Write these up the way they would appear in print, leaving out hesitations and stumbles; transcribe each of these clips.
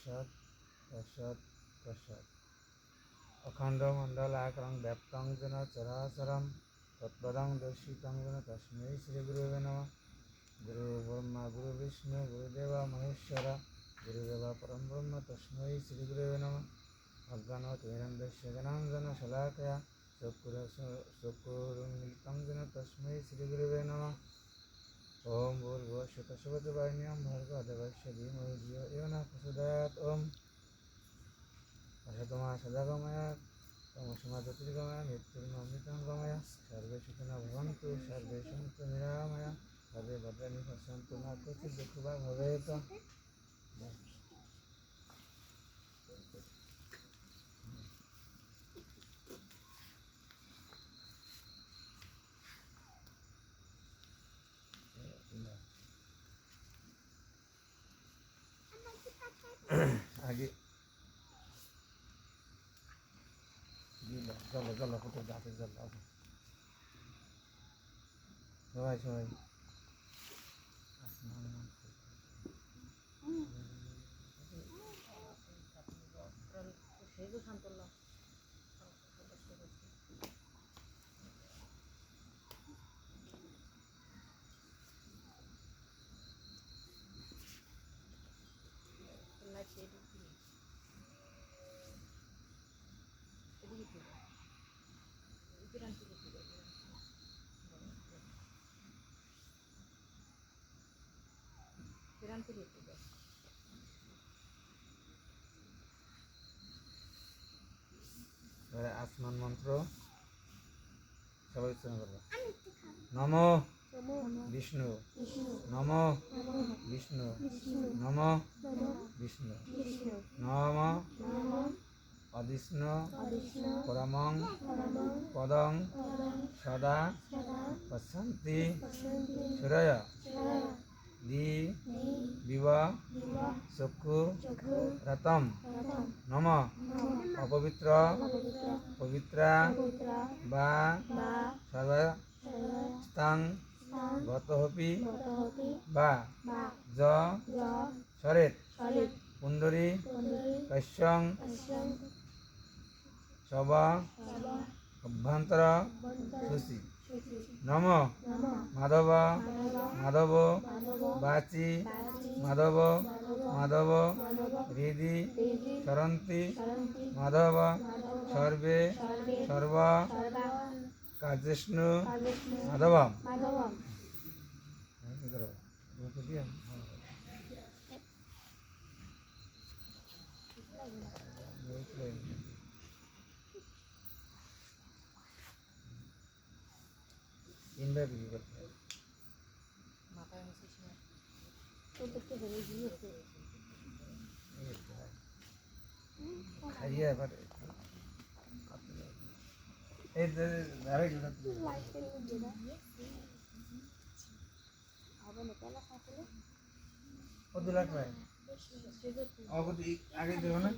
পশ্চাৎ পশ্চাৎ পশ্চাৎ অখণ্ড মণ্ডলাকারং ব্যাপ্তং যেন চরাচরম তৎপদং দর্শিতং যেন তস্मै শ্রী গুরুবে নমঃ। গুরু ব্রহ্মা গুরু বিষ্ণু গুরুদেবা মহেশ্বর গুরুদেবা পরম ব্রহ্ম তস্मै শ্রী গুরুবে নমঃ। অজ্ঞানতিমিরন্ধস্য জ্ঞানাঞ্জন শলাকয়া চক্ষুरुन्मीलितं येन तस्मै श्री गुरुवे नमः। ओम भूर्भुवः स्वः तत्सवितुर्वरेण्यं भर्गो देवस्य धीमहि धियो यो नः प्रचोदयात्। ओम असतो मा सद्गमय तमसो मा ज्योतिर्गमय मृत्युर्मृत्युं गमय सर्वे सुखिनो भवन्तु सर्वे सन्तु निरामया सर्वे भद्राणि पश्यन्तु मा कश्चित् दुःखभाग् भवेत्। आगे चलो चलो फोटो जाते चलो सबाई सबाई आसमान मंत्र सबाई उच्चारण करबो। नमो विष्णु नमो विष्णु नमो विष्णु नमो अदिष्णु परमं पदं सदा पश्यन्ति सूरय दिव चक्षु रतम नम अपवित्र पवित्रा बा सर्वस्तां गतोऽपि बा ज सरेत् पुंडरी कश्यं शव अभ्यंतर सुषि नम माधव माधव वाची माधव माधव हृदि सरन्ति माधव सर्वे सर्व कार्येषु माधव। इंद्र भी करते हैं खाइए पर इधर धारे जो ना वो दुलाट में और कुछ आगे देखो ना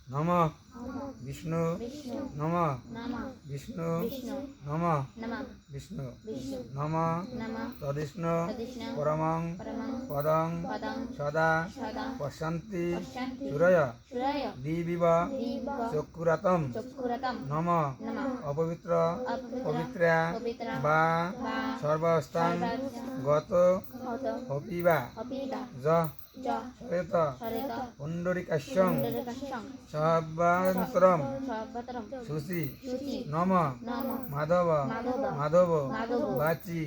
नमः विष्णु नमः विष्णु नमः विष्णु नमः तदिष्णु परमं पदं सदा पश्यन्ति सूरय दिविव चक्षुरतं नमः अपवित्र पवित्रा बा सर्वस्तां गतोऽपि बा ज सरेत पुंडरीकाक्षं शवाभ्यन्तरं सुषि नम माधव माधव वाची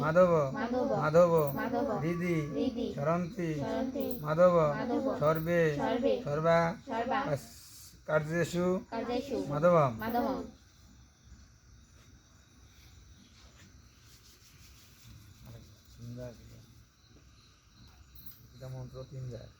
माधव माधव हृदि सरन्ति माधव सर्वे सर्वा कार्येषु माधव। मंत्र 3 যায়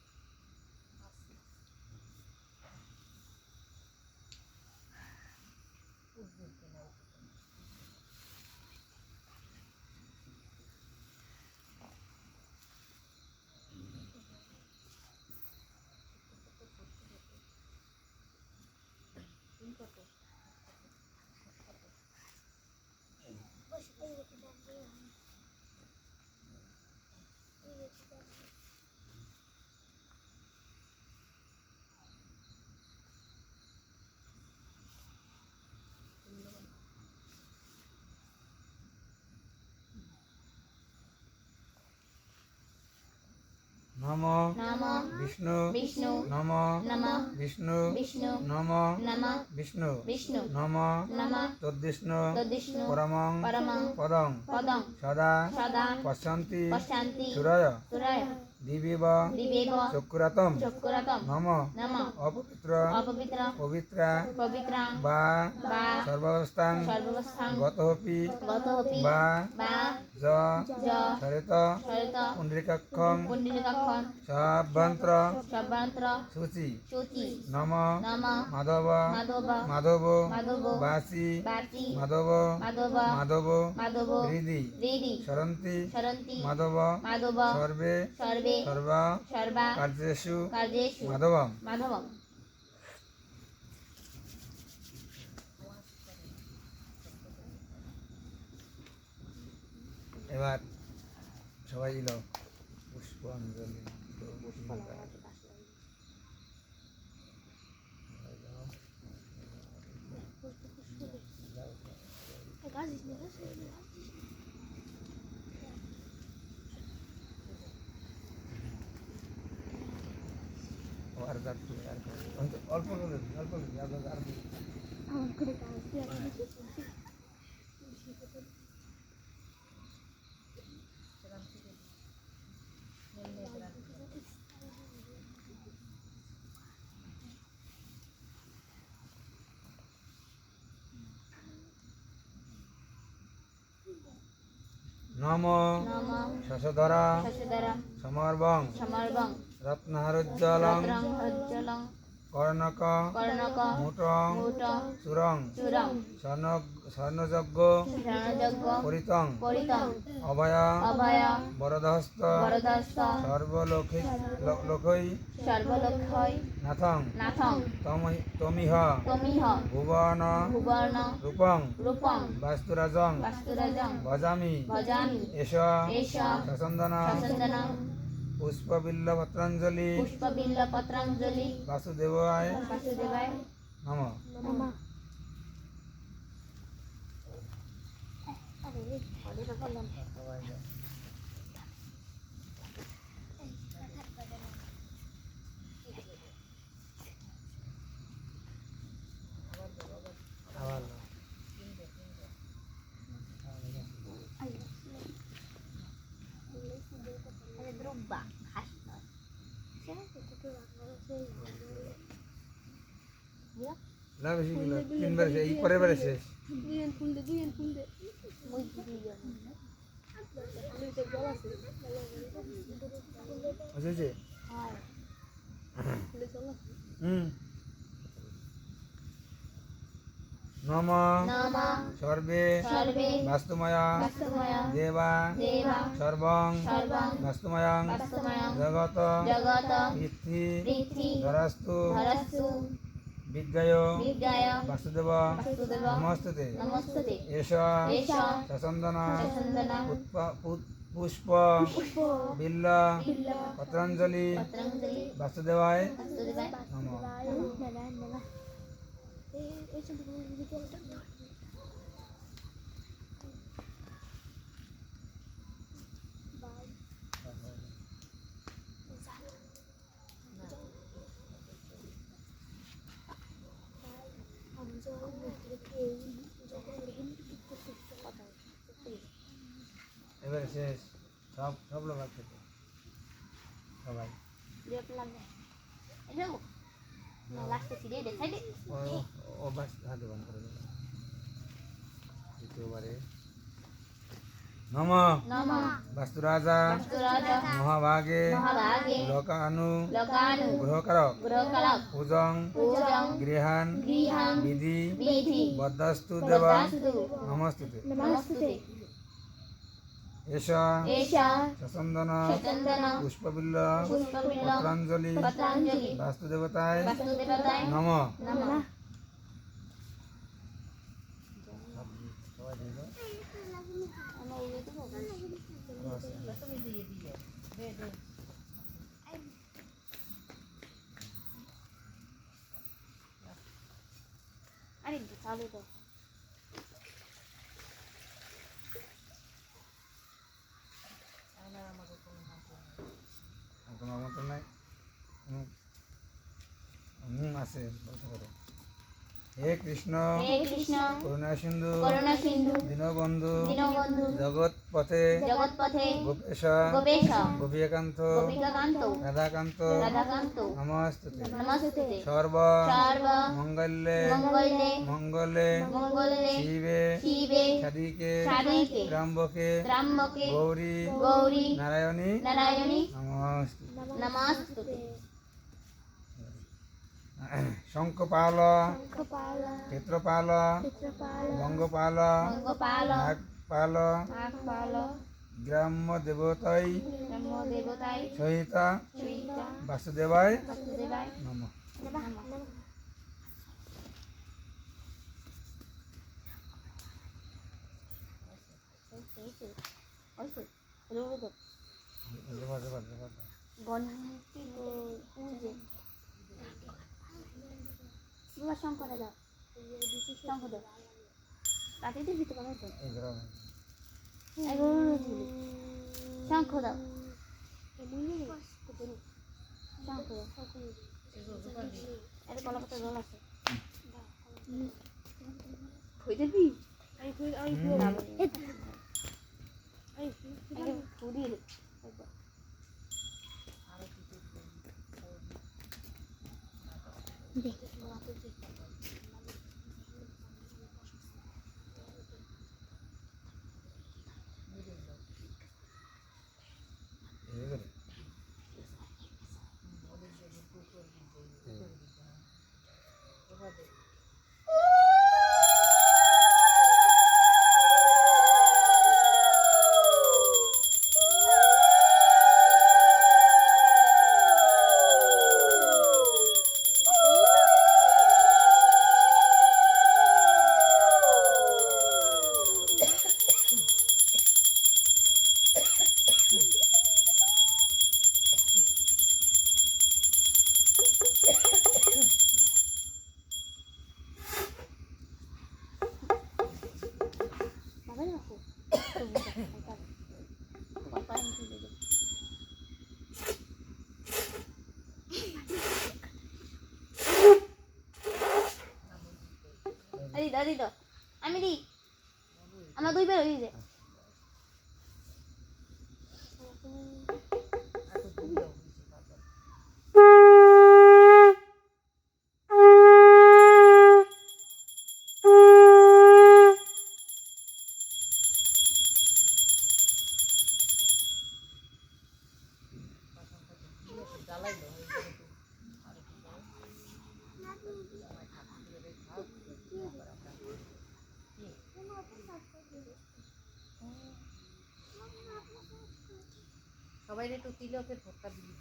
নমো নমো বিষ্ণু বিষ্ণু নমো নমো বিষ্ণু বিষ্ণু নমো নমো বিষ্ণু বিষ্ণু নমো নমো তদ্বিষ্ণু তদ্বিষ্ণু পরমং পরমং পদং পদং সদা সদা পশ্যন্তি পশ্যন্তি সুরয় সুরায় দিবিব দিবেব চক্ষুরাতম চক্ষুরতম নম নমঃ অপবিত্র অপবিত্র পবিত্রা পবিত্রাং বা বা সর্বাবস্থাং সর্বাবস্থাং গতোপি গতোপি বা বা য য সরিত সরিত পুণ্ডরিকাক্ষং পুণ্ডিকাক্ষং সভ্যন্ত্র সর্বান্ত্র শুচি শুচি নম নমঃ মাধব মাধব মাধব মাধব বাসি বাচি মাধব মাধব মাধব মাধব হৃদি হৃদি সরন্তি সরন্তি মাধব মাধব সর্বে সর্বে সর্বা সর্বা কার্যেষু কার্যেষু মাধবম মাধবম। এবার সবাই দিল পুষ্পাঞ্জলি আর অল্প করে অল্প করে আর নম নমঃ শশধরা শশধরা সমর্বং সমর্বং রত্নহারোজ্জ্বলং রত্রং কর্ণক কর্ণক মুটং মুটং চূড়ং চূড়ং স্বর্ণযজ্ঞ শরণযজ্ঞ পরিতং পরিতং অভয় অভয় বরদহস্ত বরদস্ত সর্বলোকৈ সর্বলক্ষৈ নাথং নাথং তমিহ তমিহ ভুবন ভুবর্ণ রূপং রূপং বাস্তুরাজং বাস্তুরাজং ভজামি ভজামি এষ এষ সচন্দন সচন্দনং পুষ্পবিল্লপত্রাঞ্জলি পুষ্পবিল্লপত্রাঞ্জলি বাসুদেবায় বাসুদেবায় নমঃ নমঃ। আবার না বেশি গুলো তিনবার এই পরের বারে শেষ বুঝেছে নম নমঃ সর্বে সর্বে বাস্তুময়া বাস্তুময়া দেবা দেবা সর্বং সর্বং বাস্তুময়ং বাস্তুময়ং জগত জগত পৃথ্বী পৃথ্বী ধরাস্তু ধরস্তু বিজ্ঞায় বিজ্ঞায় বাসুদেব বাসুদেব নমস্তুতে নমস্তুতে এষ এষ সচন্দন সচন্দন পুষ্প বিল্ল পত্রাঞ্জলি পত্রাঞ্জলি বাসুদেবায় বাসুদেবায় নমঃ এবারে শেষ সব সব লোক খেতে সবাই ও বাস হাতে বন্ধ করে দেবে দ্বিতীয়বারে নম নমঃ বাস্তুরাজা বাস্তুরাজা মহাভাগে মহাভাগে লোকানু লোকানু গ্রহকারক গ্রহকালক পূজং পূজং গৃহান গৃহাং বিধি বিধি বদ্ধাস্তু দেবা বদ্ধাস্তু নমস্তুতে নমস্তুতে এষ এষ সচন্দন সচন্দন পুষ্পবিল্ল পুষ্পবিল্ল পত্রাঞ্জলি পত্রাঞ্জলি বাস্তুদেবতায় বাসুদেবায় নম নমঃ। আরে চালু তো তোমার মতো আছে বলতে পারো। হে কৃষ্ণ হে কৃষ্ণ করুণা সিন্ধু করুণা সিন্ধু দীনবন্ধু দীনবন্ধু জগৎ পথে জগৎপথে গোপেশ গোপেশ গোপীকান্ত গোপিকাকান্ত রাধাকান্ত রাধাকান্ত নমস্তুতে নমস্তে সর্ব সর্ব মঙ্গলে মঙ্গলে মঙ্গলে মঙ্গলে শিবে শিবে সাদিকে সাদিকে ত্র্যম্বকে ত্র্যম্বকে গৌরী গৌরী নারায়ণী নারায়ণী নমস্তুতে নমস্তুতে শঙ্খপাল ক্ষেত্রপাল বঙ্গপাল অঙ্গপাল নাগপাল নাগপাল গ্রাম্য দেবতাই ব্রহ্ম দেবতাই সহিতা সীতা বাসুদেবায় বাসুদেবায় নমঃ। গণপতি পূজে এবার শঙ্করে দাও শঙ্খ দাও তাতে তো দিতে পারো তো শঙ্খ দাও শঙ্খ দাও এর কলা পাতা জল আছে খুঁজে দিবি ফুরিয়ে একবার দিদি আমি দিই আমার দুইবার হয়ে যায় সবাই একটু তিলকের ভোটটা দিয়ে